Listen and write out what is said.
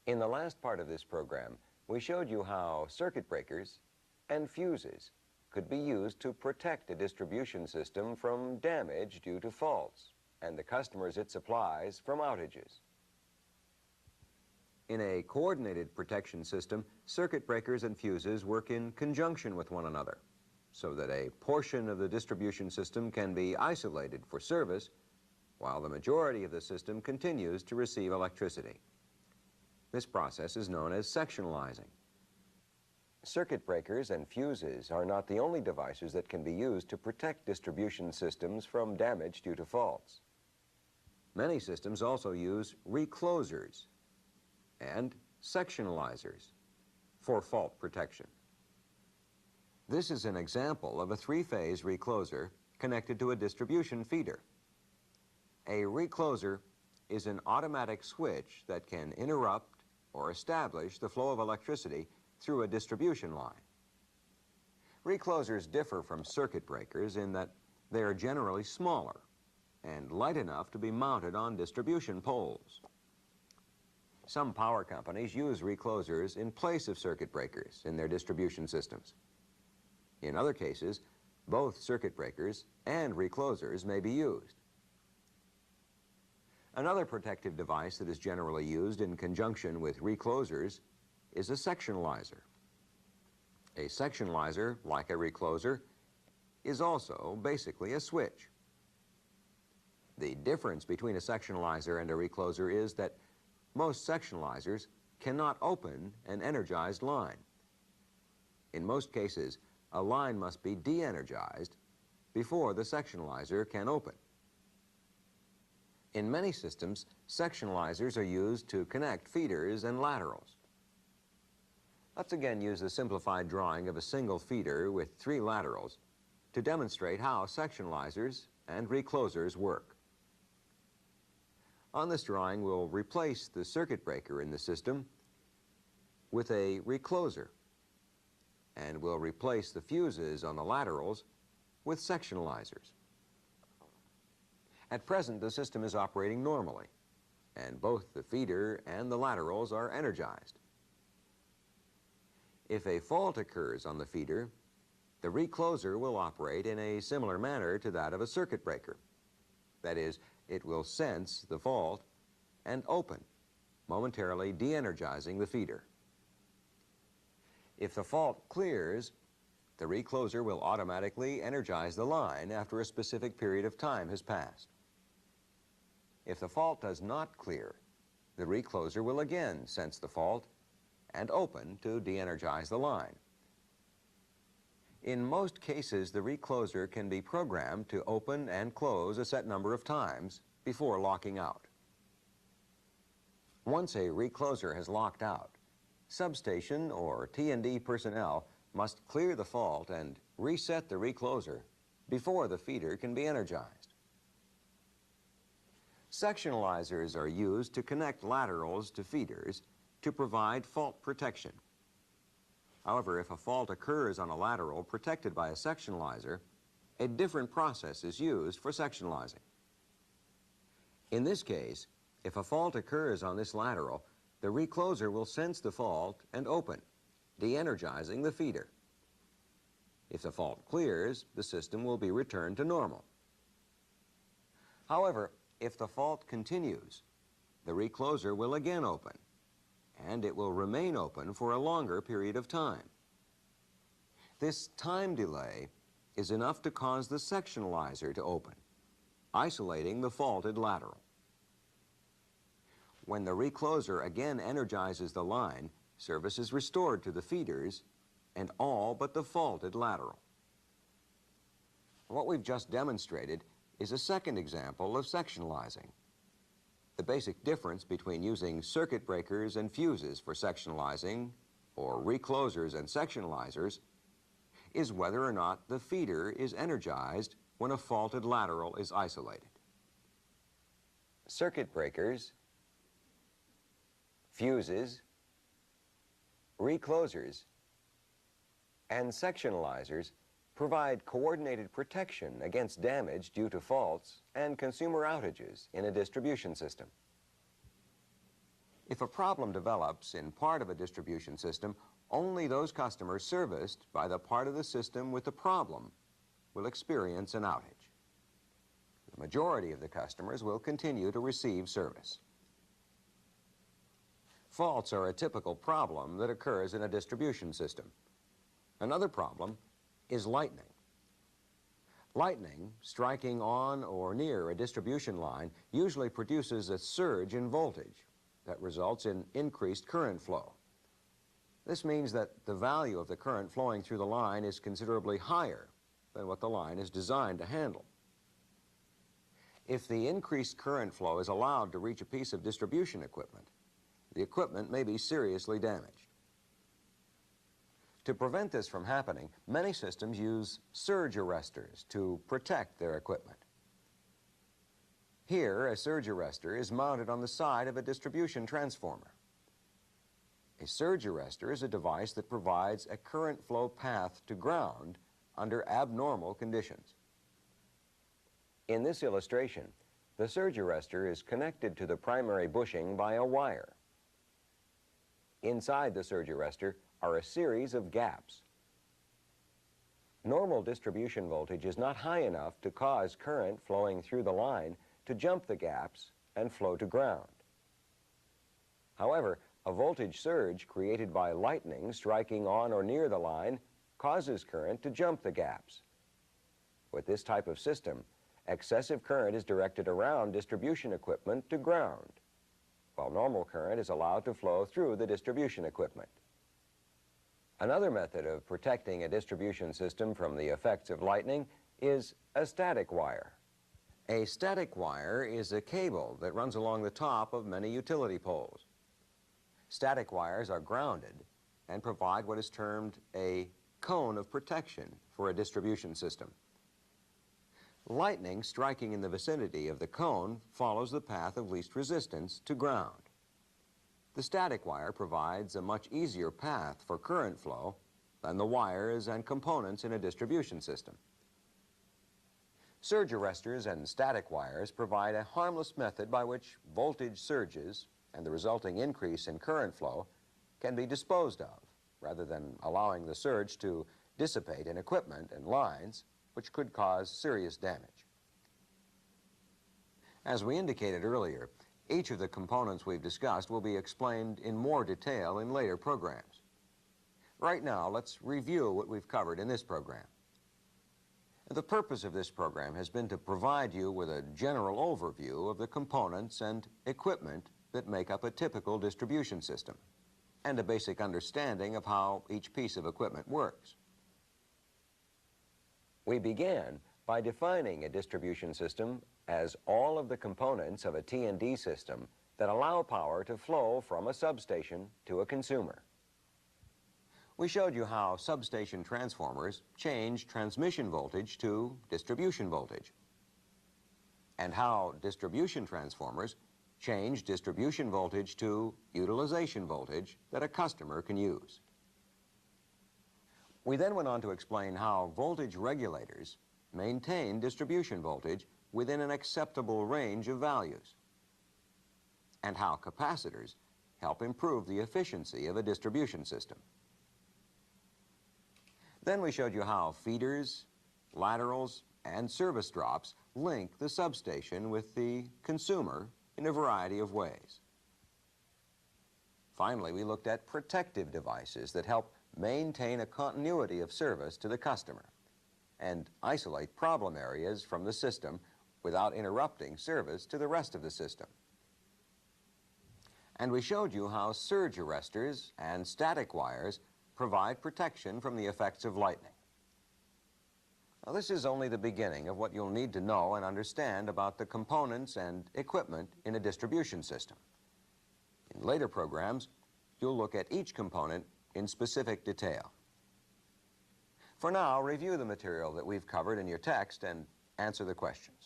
In the last part of this program, we showed you how circuit breakers and fuses could be used to protect a distribution system from damage due to faults and the customers it supplies from outages. In a coordinated protection system, circuit breakers and fuses work in conjunction with one another so that a portion of the distribution system can be isolated for service while the majority of the system continues to receive electricity. This process is known as sectionalizing. Circuit breakers and fuses are not the only devices that can be used to protect distribution systems from damage due to faults. Many systems also use reclosers and sectionalizers for fault protection. This is an example of a three-phase recloser connected to a distribution feeder. A recloser is an automatic switch that can interrupt or establish the flow of electricity through a distribution line. Reclosers differ from circuit breakers in that they are generally smaller and light enough to be mounted on distribution poles. Some power companies use reclosers in place of circuit breakers in their distribution systems. In other cases, both circuit breakers and reclosers may be used. Another protective device that is generally used in conjunction with reclosers is a sectionalizer. A sectionalizer, like a recloser, is also basically a switch. The difference between a sectionalizer and a recloser is that most sectionalizers cannot open an energized line. In most cases, a line must be de-energized before the sectionalizer can open. In many systems, sectionalizers are used to connect feeders and laterals. Let's again use the simplified drawing of a single feeder with 3 laterals to demonstrate how sectionalizers and reclosers work. On this drawing, we'll replace the circuit breaker in the system with a recloser, and we'll replace the fuses on the laterals with sectionalizers. At present, the system is operating normally, and both the feeder and the laterals are energized. If a fault occurs on the feeder, the recloser will operate in a similar manner to that of a circuit breaker. That is, it will sense the fault and open, momentarily de-energizing the feeder. If the fault clears, the recloser will automatically energize the line after a specific period of time has passed. If the fault does not clear, the recloser will again sense the fault and open to de-energize the line. In most cases, the recloser can be programmed to open and close a set number of times before locking out. Once a recloser has locked out, substation or T&D personnel must clear the fault and reset the recloser before the feeder can be energized. Sectionalizers are used to connect laterals to feeders to provide fault protection. However, if a fault occurs on a lateral protected by a sectionalizer, a different process is used for sectionalizing. In this case, if a fault occurs on this lateral, the recloser will sense the fault and open, de-energizing the feeder. If the fault clears, the system will be returned to normal. However, if the fault continues, the recloser will again open, and it will remain open for a longer period of time. This time delay is enough to cause the sectionalizer to open, isolating the faulted lateral. When the recloser again energizes the line, service is restored to the feeders and all but the faulted lateral. What we've just demonstrated is a second example of sectionalizing. The basic difference between using circuit breakers and fuses for sectionalizing, or reclosers and sectionalizers, is whether or not the feeder is energized when a faulted lateral is isolated. Circuit breakers, fuses, reclosers, and sectionalizers provide coordinated protection against damage due to faults and consumer outages in a distribution system. If a problem develops in part of a distribution system, only those customers serviced by the part of the system with the problem will experience an outage. The majority of the customers will continue to receive service. Faults are a typical problem that occurs in a distribution system. Another problem is lightning. Lightning, striking on or near a distribution line, usually produces a surge in voltage that results in increased current flow. This means that the value of the current flowing through the line is considerably higher than what the line is designed to handle. If the increased current flow is allowed to reach a piece of distribution equipment, the equipment may be seriously damaged. To prevent this from happening, many systems use surge arresters to protect their equipment. Here, a surge arrestor is mounted on the side of a distribution transformer. A surge arrestor is a device that provides a current flow path to ground under abnormal conditions. In this illustration, the surge arrestor is connected to the primary bushing by a wire. Inside the surge arrestor are a series of gaps. Normal distribution voltage is not high enough to cause current flowing through the line to jump the gaps and flow to ground. However, a voltage surge created by lightning striking on or near the line causes current to jump the gaps. With this type of system, excessive current is directed around distribution equipment to ground, while normal current is allowed to flow through the distribution equipment. Another method of protecting a distribution system from the effects of lightning is a static wire. A static wire is a cable that runs along the top of many utility poles. Static wires are grounded and provide what is termed a cone of protection for a distribution system. Lightning striking in the vicinity of the cone follows the path of least resistance to ground. The static wire provides a much easier path for current flow than the wires and components in a distribution system. Surge arresters and static wires provide a harmless method by which voltage surges and the resulting increase in current flow can be disposed of, rather than allowing the surge to dissipate in equipment and lines, which could cause serious damage. As we indicated earlier, each of the components we've discussed will be explained in more detail in later programs. Right now, let's review what we've covered in this program. The purpose of this program has been to provide you with a general overview of the components and equipment that make up a typical distribution system, and a basic understanding of how each piece of equipment works. We began by defining a distribution system as all of the components of a T&D system that allow power to flow from a substation to a consumer. We showed you how substation transformers change transmission voltage to distribution voltage, and how distribution transformers change distribution voltage to utilization voltage that a customer can use. We then went on to explain how voltage regulators maintain distribution voltage within an acceptable range of values, and how capacitors help improve the efficiency of a distribution system. Then we showed you how feeders, laterals, and service drops link the substation with the consumer in a variety of ways. Finally, we looked at protective devices that help maintain a continuity of service to the customer and isolate problem areas from the system without interrupting service to the rest of the system. And we showed you how surge arresters and static wires provide protection from the effects of lightning. Now, this is only the beginning of what you'll need to know and understand about the components and equipment in a distribution system. In later programs, you'll look at each component in specific detail. For now, review the material that we've covered in your text and answer the questions.